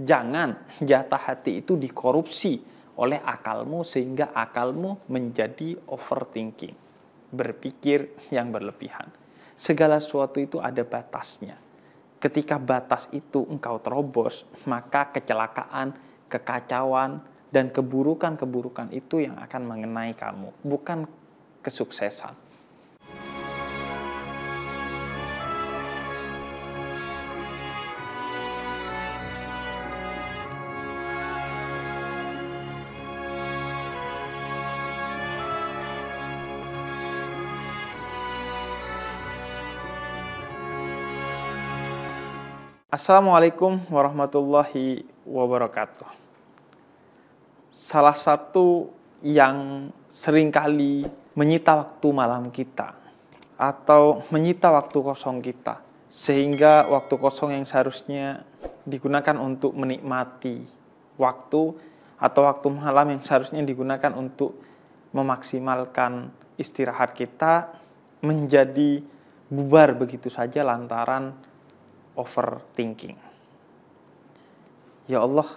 Jangan jatah hati itu dikorupsi oleh akalmu sehingga akalmu menjadi overthinking, berpikir yang berlebihan. Segala sesuatu itu ada batasnya. Ketika batas itu engkau terobos, maka kecelakaan, kekacauan, dan keburukan-keburukan itu yang akan mengenai kamu, bukan kesuksesan. Assalamualaikum warahmatullahi wabarakatuh. Salah satu yang seringkali menyita waktu malam kita atau menyita waktu kosong kita, sehingga waktu kosong yang seharusnya digunakan untuk menikmati waktu atau waktu malam yang seharusnya digunakan untuk memaksimalkan istirahat kita menjadi bubar begitu saja lantaran overthinking. Ya Allah,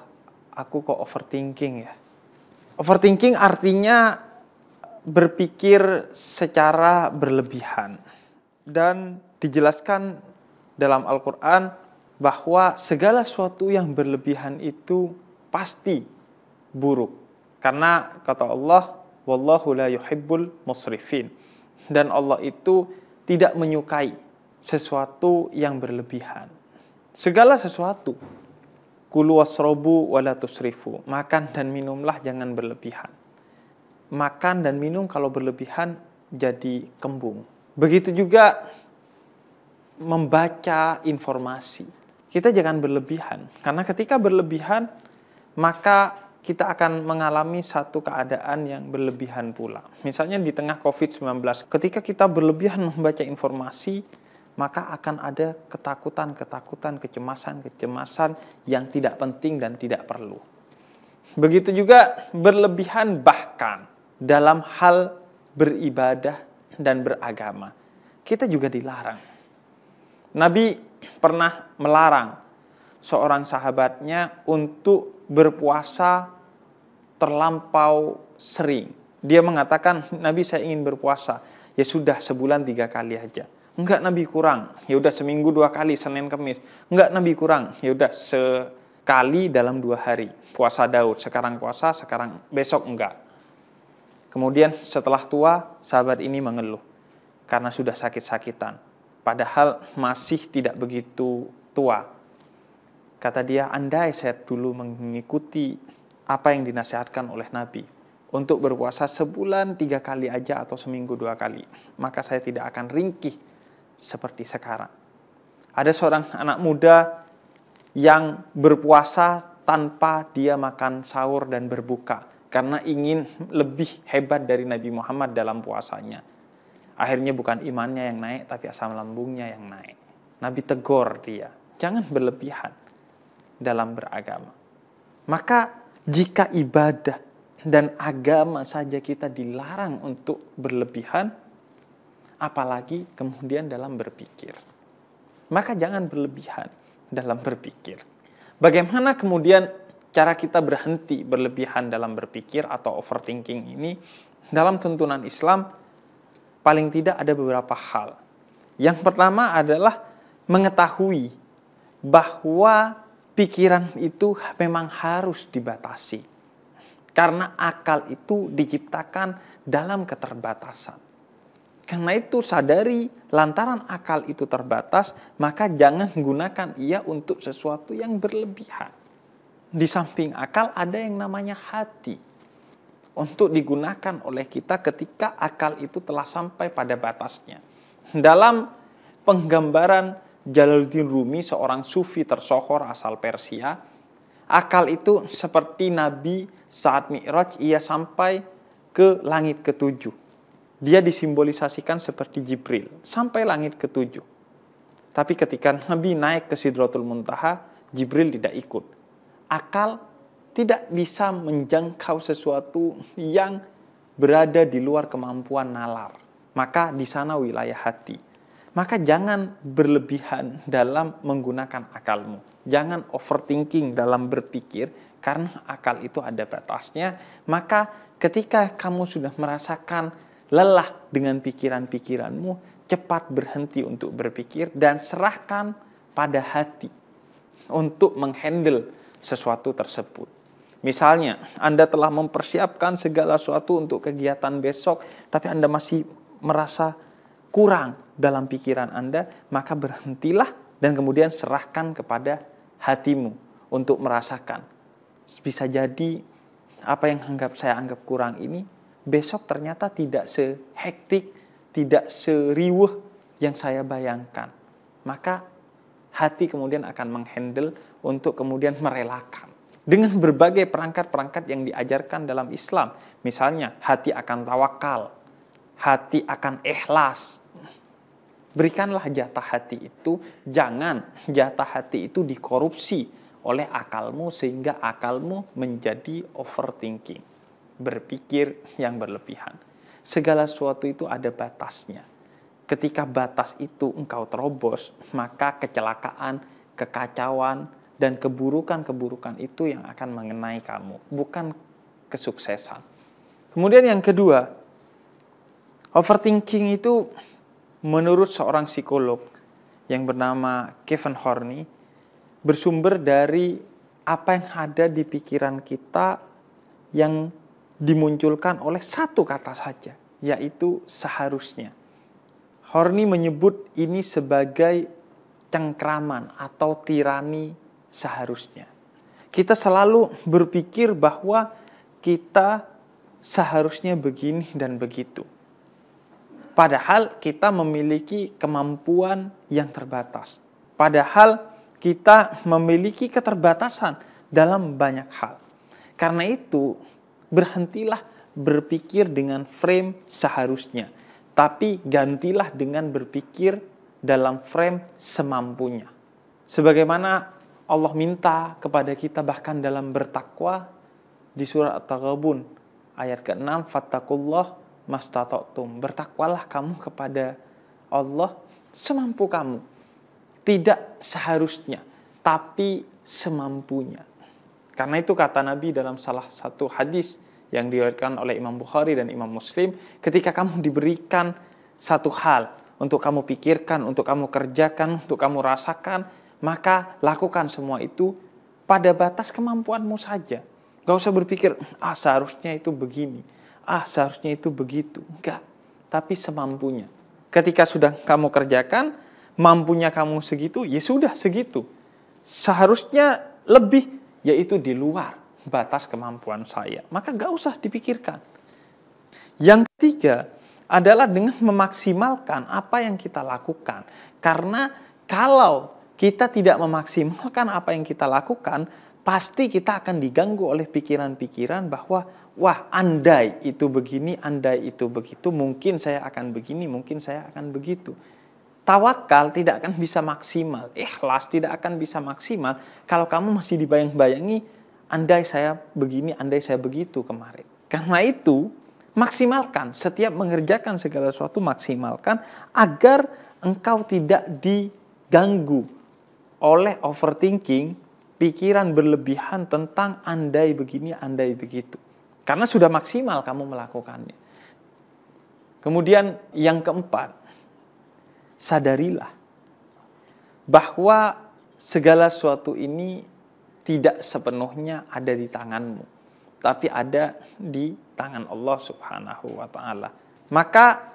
aku kok overthinking ya? Overthinking artinya berpikir secara berlebihan. Dan dijelaskan dalam Al-Quran bahwa segala sesuatu yang berlebihan itu pasti buruk. Karena kata Allah, wallahu la yuhibbul musrifin. Dan Allah itu tidak menyukai sesuatu yang berlebihan. Segala sesuatu. Kulu wasrobu wala tusrifu. Makan dan minumlah jangan berlebihan. Makan dan minum kalau berlebihan jadi kembung. Begitu juga membaca informasi. Kita jangan berlebihan. Karena ketika berlebihan, maka kita akan mengalami satu keadaan yang berlebihan pula. Misalnya di tengah COVID-19, ketika kita berlebihan membaca informasi, maka akan ada ketakutan, kecemasan yang tidak penting dan tidak perlu. Begitu juga berlebihan bahkan dalam hal beribadah dan beragama. Kita juga dilarang. Nabi pernah melarang seorang sahabatnya untuk berpuasa terlampau sering. Dia mengatakan, Nabi saya ingin berpuasa. Ya sudah sebulan 3 kali aja. Enggak Nabi kurang, ya udah seminggu 2 kali Senin Kamis. Enggak Nabi kurang, ya udah sekali dalam 2 hari. Puasa Daud, sekarang puasa, sekarang besok enggak. Kemudian setelah tua, sahabat ini mengeluh karena sudah sakit-sakitan. Padahal masih tidak begitu tua. Kata dia, andai saya dulu mengikuti apa yang dinasihatkan oleh Nabi untuk berpuasa sebulan 3 kali aja atau seminggu 2 kali, maka saya tidak akan ringkih seperti sekarang. Ada seorang anak muda yang berpuasa tanpa dia makan sahur dan berbuka karena ingin lebih hebat dari Nabi Muhammad dalam puasanya. Akhirnya bukan imannya yang naik, tapi asam lambungnya yang naik. Nabi tegur dia, jangan berlebihan dalam beragama. Maka jika ibadah dan agama saja kita dilarang untuk berlebihan, apalagi kemudian dalam berpikir. Maka jangan berlebihan dalam berpikir. Bagaimana kemudian cara kita berhenti berlebihan dalam berpikir atau overthinking ini? Dalam tuntunan Islam, paling tidak ada beberapa hal. Yang pertama adalah mengetahui bahwa pikiran itu memang harus dibatasi. Karena akal itu diciptakan dalam keterbatasan. Karena itu sadari lantaran akal itu terbatas, maka jangan gunakan ia untuk sesuatu yang berlebihan. Di samping akal ada yang namanya hati. Untuk digunakan oleh kita ketika akal itu telah sampai pada batasnya. Dalam penggambaran Jalaluddin Rumi, seorang sufi tersohor asal Persia, akal itu seperti Nabi saat Mi'raj ia sampai ke langit ke-7. Dia disimbolisasikan seperti Jibril sampai langit ke-7. Tapi ketika Nabi naik ke Sidratul Muntaha, Jibril tidak ikut. Akal tidak bisa menjangkau sesuatu yang berada di luar kemampuan nalar. Maka di sana wilayah hati. maka jangan berlebihan dalam menggunakan akalmu. Jangan overthinking dalam berpikir, karena akal itu ada batasnya. Maka ketika kamu sudah merasakan lelah dengan pikiran-pikiranmu, cepat berhenti untuk berpikir dan serahkan pada hati untuk menghandle sesuatu tersebut. Misalnya, Anda telah mempersiapkan segala sesuatu untuk kegiatan besok, tapi Anda masih merasa kurang dalam pikiran Anda, maka berhentilah dan kemudian serahkan kepada hatimu untuk merasakan. Bisa jadi apa yang saya anggap kurang ini, besok ternyata tidak sehektik, tidak seriuh yang saya bayangkan. Maka hati kemudian akan menghandle untuk kemudian merelakan. Dengan berbagai perangkat-perangkat yang diajarkan dalam Islam. Misalnya, hati akan tawakal, hati akan ikhlas. Berikanlah jatah hati itu, jangan jatah hati itu dikorupsi oleh akalmu sehingga akalmu menjadi overthinking, berpikir yang berlebihan. Segala sesuatu itu ada batasnya. Ketika batas itu engkau terobos, maka kecelakaan, kekacauan, dan keburukan-keburukan itu yang akan mengenai kamu, bukan kesuksesan. Kemudian yang kedua, overthinking itu menurut seorang psikolog yang bernama Kevin Horney, bersumber dari apa yang ada di pikiran kita yang dimunculkan oleh satu kata saja, yaitu seharusnya. Horney menyebut ini sebagai cengkraman atau tirani seharusnya. Kita selalu berpikir bahwa kita seharusnya begini dan begitu. Padahal kita memiliki kemampuan yang terbatas. Padahal kita memiliki keterbatasan dalam banyak hal. Karena itu, berhentilah berpikir dengan frame seharusnya. Tapi gantilah dengan berpikir dalam frame semampunya. Sebagaimana Allah minta kepada kita bahkan dalam bertakwa di surah At-Taghabun ayat ke-6, fattakullah mastata'tum. Bertakwalah kamu kepada Allah semampu kamu. Tidak seharusnya, tapi semampunya. Karena itu kata Nabi dalam salah satu hadis yang diriwayatkan oleh Imam Bukhari dan Imam Muslim, ketika kamu diberikan satu hal untuk kamu pikirkan, untuk kamu kerjakan, untuk kamu rasakan, maka lakukan semua itu pada batas kemampuanmu saja. Gak usah berpikir, seharusnya itu begini, seharusnya itu begitu. Enggak, tapi semampunya. Ketika sudah kamu kerjakan, mampunya kamu segitu, ya sudah segitu. Seharusnya lebih, yaitu di luar batas kemampuan saya. Maka gak usah dipikirkan. Yang ketiga adalah dengan memaksimalkan apa yang kita lakukan. Karena kalau kita tidak memaksimalkan apa yang kita lakukan, pasti kita akan diganggu oleh pikiran-pikiran bahwa wah, andai itu begini, andai itu begitu, mungkin saya akan begini, mungkin saya akan begitu. Tawakal tidak akan bisa maksimal, ikhlas tidak akan bisa maksimal kalau kamu masih dibayang-bayangi andai saya begini, andai saya begitu kemarin. Karena itu, maksimalkan, setiap mengerjakan segala sesuatu maksimalkan agar engkau tidak diganggu oleh overthinking, pikiran berlebihan tentang andai begini, andai begitu. Karena sudah maksimal kamu melakukannya. Kemudian yang keempat, sadarilah bahwa segala sesuatu ini tidak sepenuhnya ada di tanganmu, tapi ada di tangan Allah Subhanahu wa ta'ala. Maka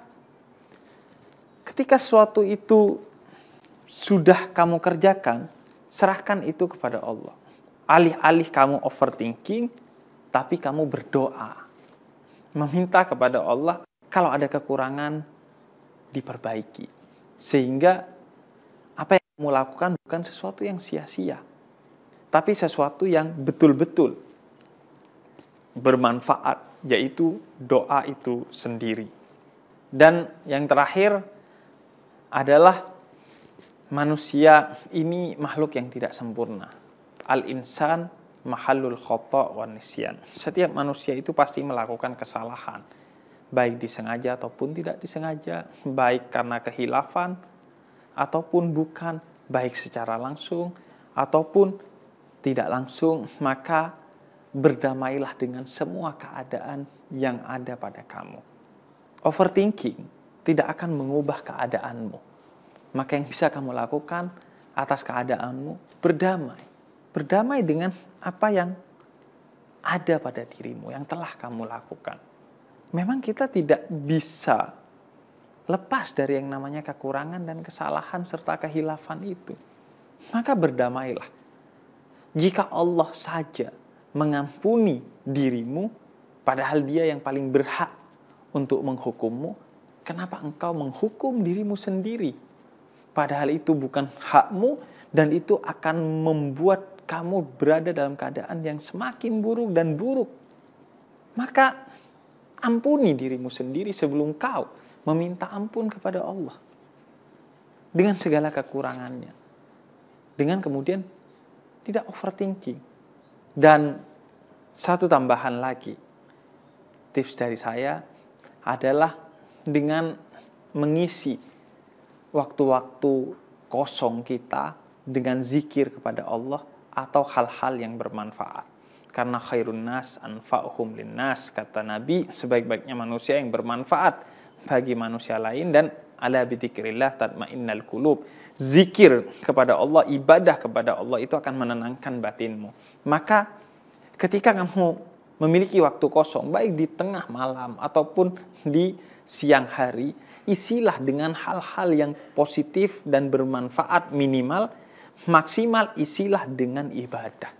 ketika sesuatu itu sudah kamu kerjakan, serahkan itu kepada Allah. Alih-alih kamu overthinking, tapi kamu berdoa. Meminta kepada Allah, kalau ada kekurangan, diperbaiki. Sehingga apa yang kamu lakukan bukan sesuatu yang sia-sia, tapi sesuatu yang betul-betul bermanfaat, yaitu doa itu sendiri. Dan yang terakhir adalah manusia ini makhluk yang tidak sempurna. Al-insan mahallul khata' wa nisyan. Setiap manusia itu pasti melakukan kesalahan, baik disengaja ataupun tidak disengaja, baik karena kehilafan ataupun bukan, baik secara langsung ataupun tidak langsung, maka berdamailah dengan semua keadaan yang ada pada kamu. Overthinking tidak akan mengubah keadaanmu. Maka yang bisa kamu lakukan atas keadaanmu, berdamai. Berdamai dengan apa yang ada pada dirimu, yang telah kamu lakukan. Memang kita tidak bisa lepas dari yang namanya kekurangan dan kesalahan serta kehilafan itu. Maka berdamailah. Jika Allah saja mengampuni dirimu, padahal Dia yang paling berhak untuk menghukummu, kenapa engkau menghukum dirimu sendiri? Padahal itu bukan hakmu dan itu akan membuat kamu berada dalam keadaan yang semakin buruk dan buruk. Maka ampuni dirimu sendiri sebelum kau meminta ampun kepada Allah dengan segala kekurangannya. Dengan kemudian tidak overthinking. Dan satu tambahan lagi, tips dari saya adalah dengan mengisi waktu-waktu kosong kita dengan zikir kepada Allah atau hal-hal yang bermanfaat. Karena khairun nas anfa'uhum linnas, kata Nabi, sebaik-baiknya manusia yang bermanfaat bagi manusia lain, dan ala bidzikrillah tatmainnal qulub. Zikir kepada Allah, ibadah kepada Allah itu akan menenangkan batinmu. Maka ketika kamu memiliki waktu kosong, baik di tengah malam ataupun di siang hari, isilah dengan hal-hal yang positif dan bermanfaat, minimal, maksimal isilah dengan ibadah.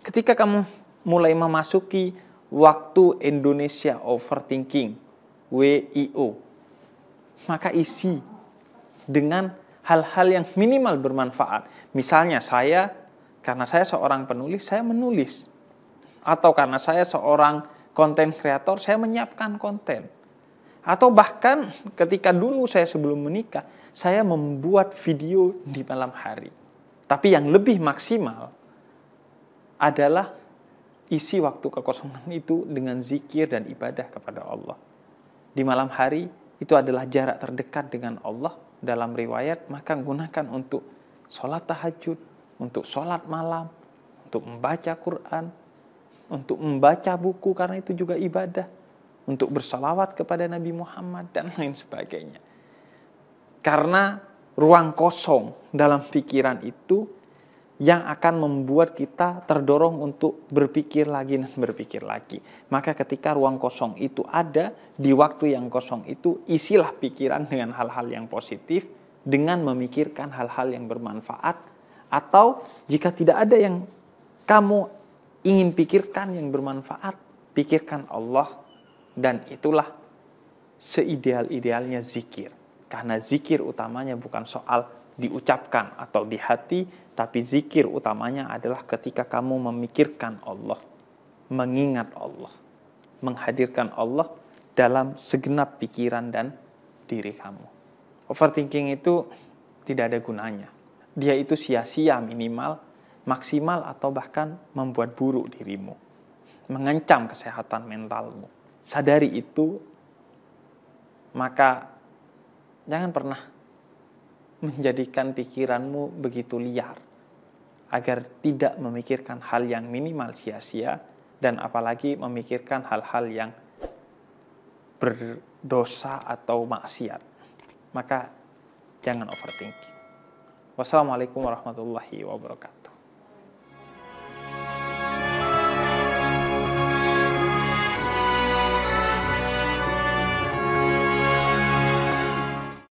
Ketika kamu mulai memasuki waktu Indonesia Overthinking, WIO, maka isi dengan hal-hal yang minimal bermanfaat. Misalnya karena saya seorang penulis, saya menulis. Atau karena saya seorang konten kreator, saya menyiapkan konten. Atau bahkan ketika dulu saya sebelum menikah, saya membuat video di malam hari. Tapi yang lebih maksimal adalah isi waktu kekosongan itu dengan zikir dan ibadah kepada Allah. Di malam hari itu adalah jarak terdekat dengan Allah dalam riwayat, maka gunakan untuk sholat tahajud, untuk sholat malam, untuk membaca Quran, untuk membaca buku karena itu juga ibadah, untuk bersalawat kepada Nabi Muhammad dan lain sebagainya. Karena ruang kosong dalam pikiran itu yang akan membuat kita terdorong untuk berpikir lagi dan berpikir lagi. Maka ketika ruang kosong itu ada, di waktu yang kosong itu, isilah pikiran dengan hal-hal yang positif, dengan memikirkan hal-hal yang bermanfaat, atau jika tidak ada yang kamu ingin pikirkan yang bermanfaat, pikirkan Allah, dan itulah seideal-idealnya zikir. Karena zikir utamanya bukan soal diucapkan atau di hati, tapi zikir utamanya adalah ketika kamu memikirkan Allah, mengingat Allah, menghadirkan Allah dalam segenap pikiran dan diri kamu. Overthinking itu tidak ada gunanya. Dia itu sia-sia minimal, maksimal, atau bahkan membuat buruk dirimu, mengancam kesehatan mentalmu. Sadari itu, maka jangan pernah menjadikan pikiranmu begitu liar, agar tidak memikirkan hal yang minimal sia-sia, dan apalagi memikirkan hal-hal yang berdosa atau maksiat. Maka jangan overthinking. Wassalamualaikum warahmatullahi wabarakatuh.